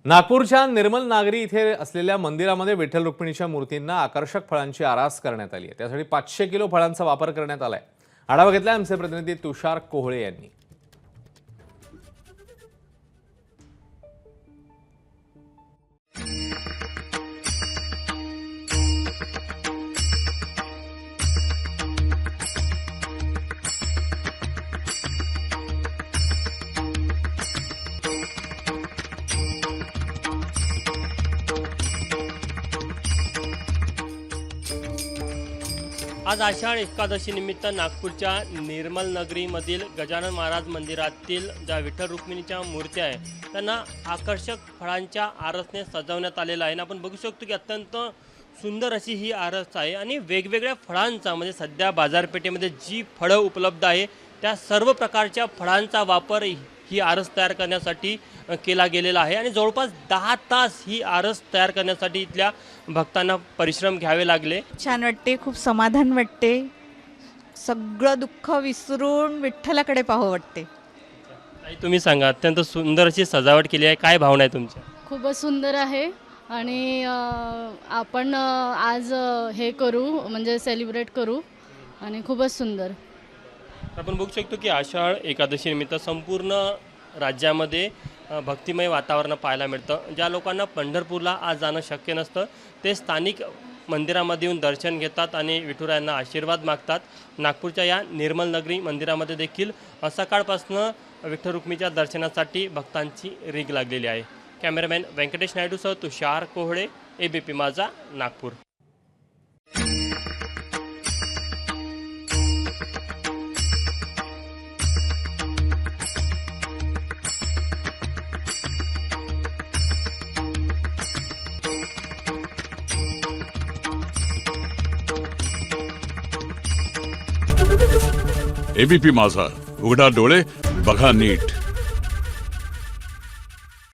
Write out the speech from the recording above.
नागपूरच्या निर्मल नागरी इथे असलेल्या मंदिरामध्ये विठ्ठल रुक्मिणीच्या मूर्तींना आकर्षक फळांची आरास करण्यात आली आहे। त्यासाठी 500 किलो फळांचा वापर करण्यात आलाय। आढावा घेतला आमचे प्रतिनिधी तुषार कोहळे यांनी। आज आषाढ एकादशी निमित्त नागपूरच्या निर्मल नगरीमधील गजानन महाराज मंदिरातील ज्या विठ्ठल रुक्मिणीच्या मूर्त्या आहेत त्यांना आकर्षक फळांच्या आरसने सजवण्यात आलेलं आहे। आपण बघू शकतो की अत्यंत सुंदर अशी ही आरस आहे आणि वेगवेगळ्या फळांचा म्हणजे सध्या बाजारपेठेमध्ये जी फळं उपलब्ध आहे त्या सर्व प्रकारच्या फळांचा वापर ही आरस तयार करण्यासाठी केला गेलेला आहे आणि जवळपास 10 तास ही आरस तयार करण्यासाठी इथल्या भक्तांना परिश्रम घ्यावे लागले। छान वाटते, खूप समाधान वाटते, सगळं दुःख विसरून विठ्ठलाकडे पाहावं वाटते। तुम्ही सांगा, अत्यंत सुंदर अशी सजावट केली आहे, काय भावना आहे तुमच्या? खूपच सुंदर आहे आणि आपण आज हे करू म्हणजे सेलिब्रेट करू आणि खूपच सुंदर। आपण बघू शकतो की आषाढ एकादशी निमित्त संपूर्ण राज्यामध्ये भक्तिमय वातावरण पाहायला मिळतं। ज्या लोकांना पंढरपूरला आज जाणं शक्य नसतं ते स्थानिक मंदिरामध्ये येऊन दर्शन घेतात आणि विठुरायांना आशीर्वाद मागतात। नागपूरच्या या निर्मल नगरी मंदिरामध्ये देखील सकाळपासून विठ्ठल रुक्मिणीच्या दर्शनासाठी भक्तांची रीग लागलेली आहे। कॅमेरामॅन व्यंकटेश नायडूसह तुषार कोहळे, ABP माझा, नागपूर। ABP माझा, उघडा डोळे बघा नीट।